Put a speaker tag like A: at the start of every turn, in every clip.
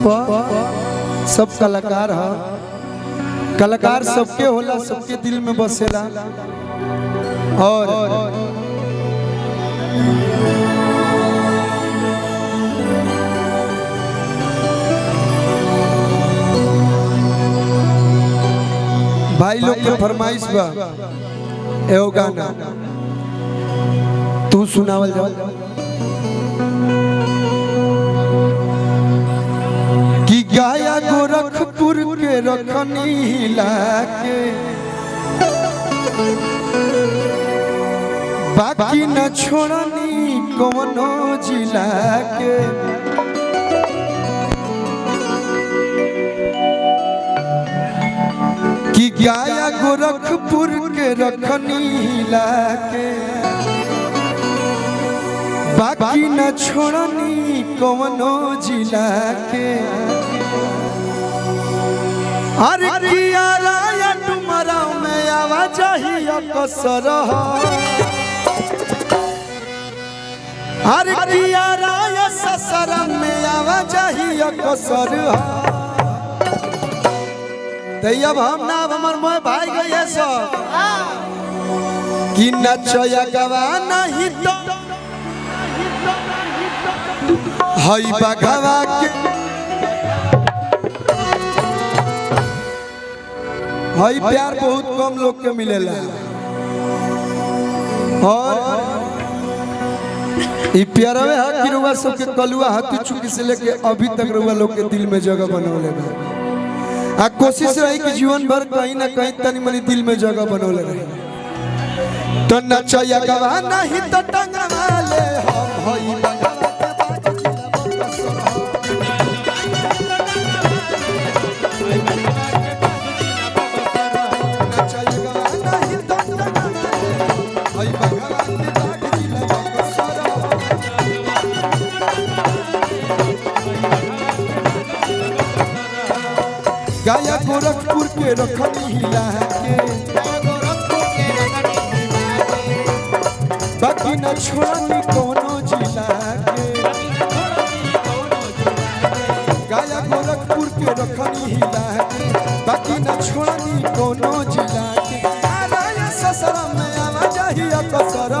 A: सब कलाकार है, कलाकार सबके होला, सबके दिल में बसेला। और भाई लोग के फरमाइश बा एगो गाना तू सुनावल जा कि गाया गोरखपुर के रखनी लाके बाकी न छोड़नी कौनो जिला के। कि गाया गोरखपुर के रखनी लाके बाकी न छोड़नी कौनो जिला के। अरे किया राया तुम्हारा में आवाजाही अकसर, अरे किया राया ससर में आवाजाही अकसर। अब हम ना हमर मोय भाई गए सब कि नचया गवा नहीं तो हई बघवा के हई प्यार बहुत कम लोग के मिलेला। और ई प्यारवे है कि रुआ सबके कलुआ हाथी चुकी से लेके अभी तक रुआ लोग के दिल में जगह बनौले बा। आ कोशिश रही कि जीवन भर कहीं ना कहीं तनी मनी दिल में जगह बनौले रही। तो नचया गवा नहीं तो टंगवा ले हम हई गाया गोरखपुर के रखनी लाके बाकी न छोड़नी कोनो जिला के। गाया गोरखपुर के रखनी लाके बाकी न छोड़नी कोनो जिला के। राया ससरा में आवाजाही अकसर,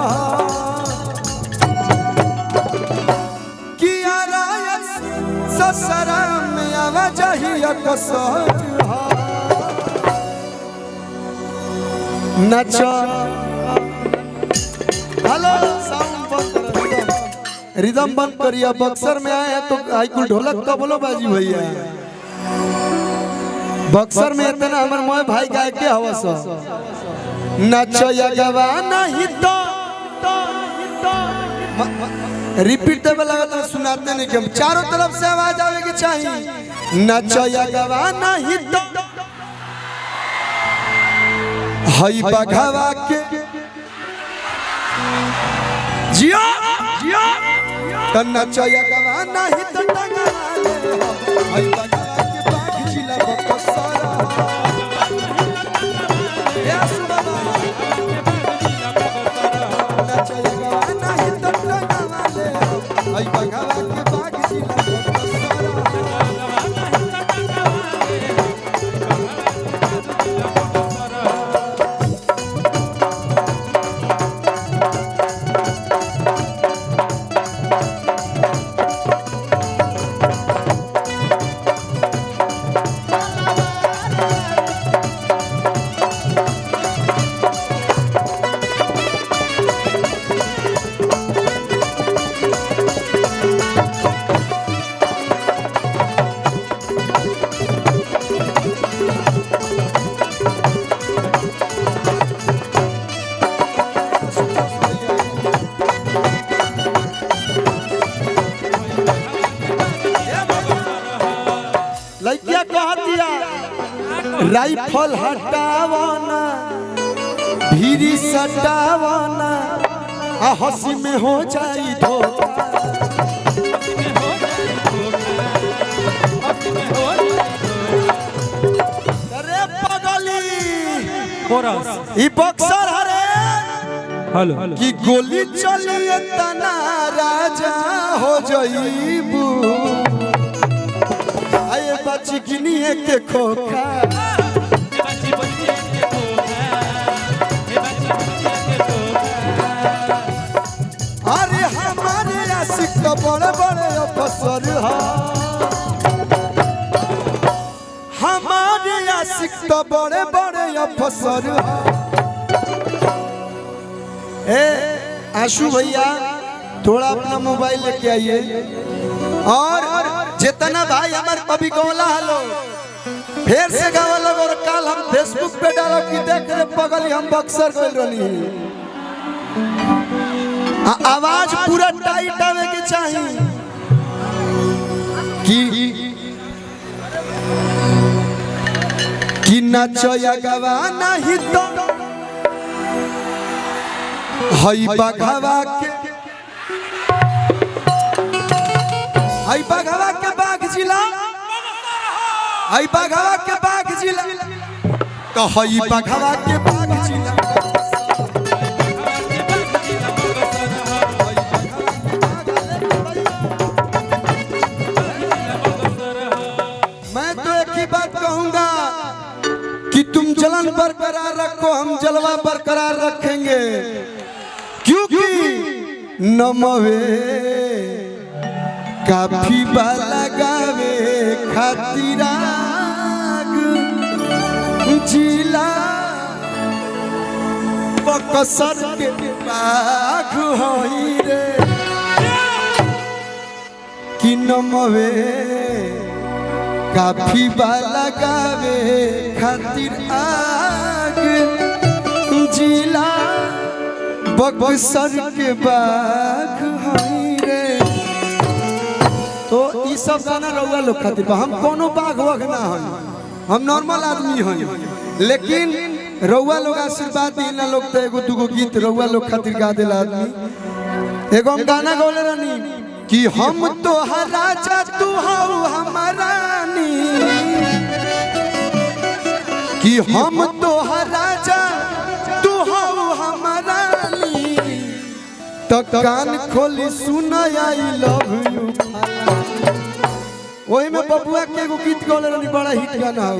A: किया राया ससरा में आवाजाही अकसर। नचा हेलो साउंड बंद कर, रिदम बंद करिए। बक्सर में आए हैं तो आईकुल ढोलक तो बोलो बाजी भैया। बक्सर में इतना हमारे मोए भाई गाय के हवा सा नचया गवा नहीं तो रिपीटेबल लगा सुनाते नहीं कि चारों तरफ से आवाज आवेगी चाहिए। नचया गवा नहीं तो हई बघवा के जियो जियो तो नचया गवा नहीं तो टंगवा ले हई बघवा के बाग जिला बक्सरा। ए सुबाबा नचया गवा नहीं तो टंगवा ले हई बघवा के बाग जिला लइकिया कह दिया राइफल हटावना भीरी सटावना आ हंसी में हो जाई धोखा। अरे पगली ई बक्सर हरे हेलो कि गोली चली तना राजा हो जाईबू। बची गिनिए के खोखा अरे हमारे आशिक तो बड़े बड़े अफसर है हमारे आशिक तो बड़े बड़े अफसर है। ए आशु भैया थोड़ा अपना मोबाइल लेके आइए और जितना भाई हमारे कभी गौला हलो फिर से गावा लोग और कल हम फेसबुक पे डालो कि देख रहे पगली हम बक्सर गइल रही आवाज पूरा टाइट आवे के चाहिए कि नचया गवा नहीं तो हई बघवा के बाघ जिला हई बघवा के बाघ जिला तो हई बघवा के बाघ जिला मैं तो एक ही बात कहूंगा कि तुम जलन बरकरार रखो हम जलवा बरकरार रखेंगे क्योंकि नमवे काफी लगावे खातिराग जिला बक्सर के बाघ होई रे कि नमवे काफी लगावे खातिर आग जिला बक्सर के बाघ होई रे। तो ये सब गाना रउआ लोग खातिर हम कोनो बाघ वघ ना हई हम नॉर्मल आदमी हई लेकिन रउआ लोग आशीर्वाद दिला लोग तो एगो दुगो गीत रउआ लोग खातिर गा देला आदमी एगो हम गाना गौले रहनी कि हम तो राजा तू हो हमारानी कि हम तो राजा तू हो हमारानी तो कान खोली सुन आई लव यू वही में बबुआ के एगो गीत गौले रहनी बड़ा हिट गाना हो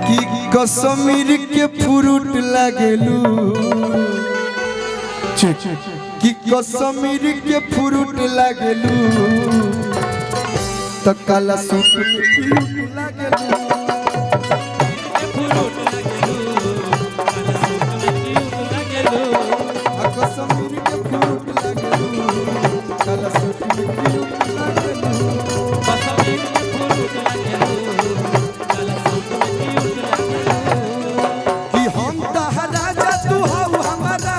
A: कि कश्मीर के फ्रूट लागेलू कि कश्मीर के फ्रूट लागेलू तो काला सूट लागेलू कश्मीर के फ्रूट लागेलू काला सूट लागेलू कि हम तो राजा तू हो हमारा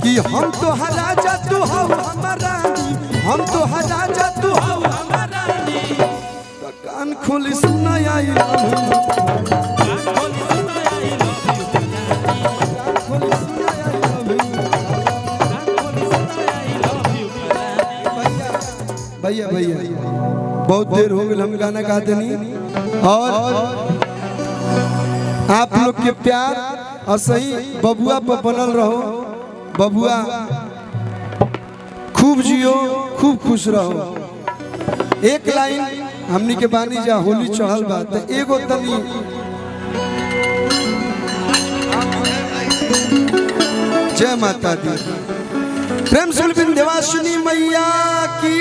A: कि हम तो राजा तू हो हमारा हम तो राजा तू हो हमारा तो कान खोली सुना आई भैया भैया बहुत देर हो गई हम गाना गाते नहीं और आप लोग के प्यार और सही बबुआ पर बनल रहो बबुआ खूब जियो खूब खुश रहो। एक लाइन हमनी के बानी जा होली चढ़ल बा तो एगो तनी जय माता दी प्रेम से विंध्यवासिनी मैया की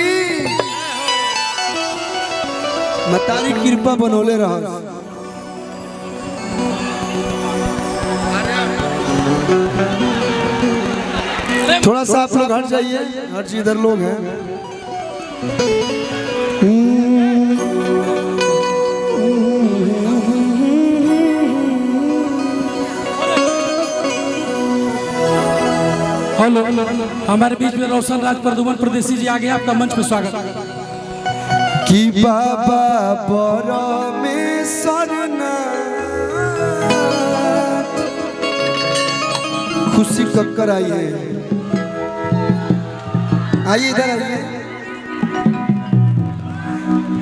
A: मतारी कृपा बनोले रहो। थोड़ा सा आप लोग हट जाइए हर जी इधर लोग हैं
B: हेलो हमारे बीच में रोशन राज प्रदुमन प्रदेशी जी आ गए आपका मंच पे स्वागत
A: कि बाबा परमेश्वर खुशी कक्कर आइए आइए इधर आइए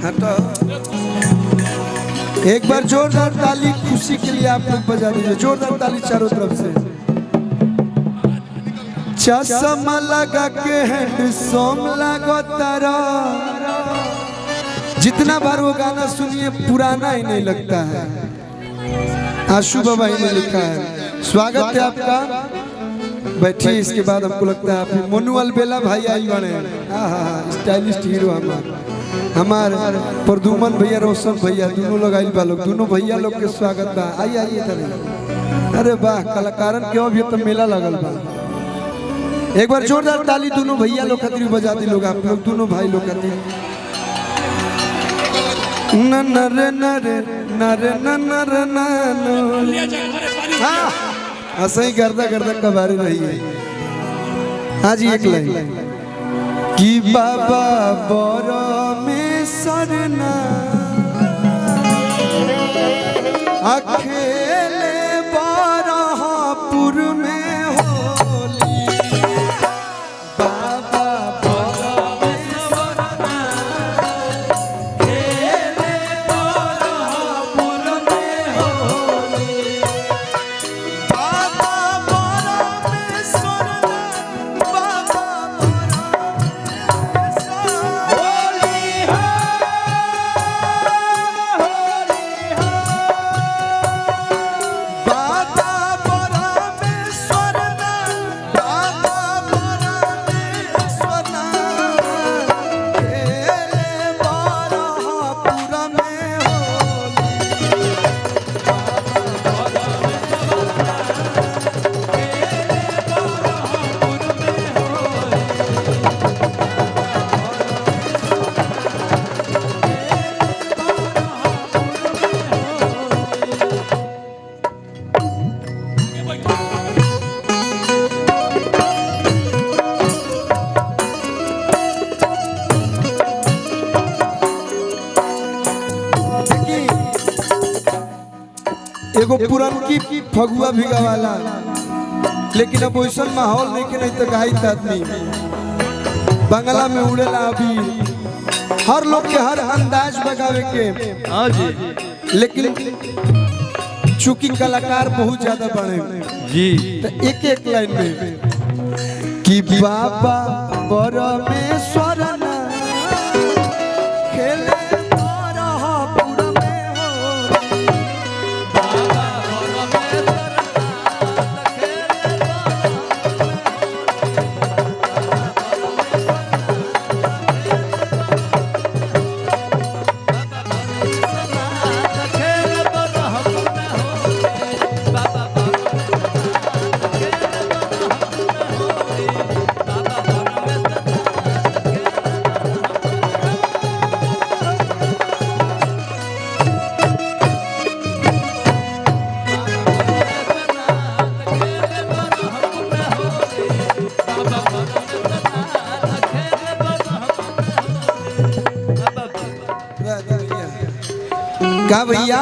A: हटो एक बार जोरदार ताली खुशी के लिए आप लोग बजा दीजिए जोरदार ताली चारों तरफ से चश्मा लगा के हैंडसम लगो तारा। जितना बार वो गाना सुनिए पुराना ही नहीं लगता है। आशु बाबा ने लिखा है। स्वागत है आपका, बैठिए। इसके बाद हमको लगता है आप मोनू अलबेला भाई आई बने, स्टाइलिस्ट हीरो हमारे प्रदुमन भैया, रोशन भैया, दोनों लोग आई लोग, दोनों भैया लोग के स्वागत बा। आइए आइए इधर। अरे वाह, कलाकारन क्यों भी तो मेला लगल बा। एक बार जोरदार ताली दोनों भैया लोग खातिर बजा दी लोग, आप लोग दोनों भाई लोग खातिर। नरे नरे नरे नरे नानो, हाँ ऐसा ही गर्दा गर्दा कबारी रही है। हाँ जी, एक लाइन कि बाबा बड़ा में सरना अखेले बारापुर में होली। बाबा बड़ा में सरना खेले बारापुर में होली। बाबा बड़ा में सरना, बाबा एगो पुरनकी फगुआ भिगा वाला, लेकिन अब वैसा माहौल नहीं के, नहीं तो गाइत आदमी बंगला में उड़ेला। अभी हर लोग के हर अंदाज बगावे के, लेकिन चूंकि कलाकार बहुत ज्यादा बने जी, तो एक एक लाइन में कि बाबा बड़ा में स्वरना खेले का भैया।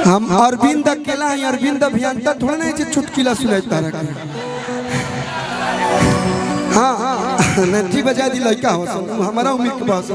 A: हम अरविंद अकेला है, अरविंद अभियंता थोड़ा नहीं जो चुटकिला सुनाता रहा। हाँ हाँ नठी बजा दी लड़का हो, हमारा उम्मीद के पास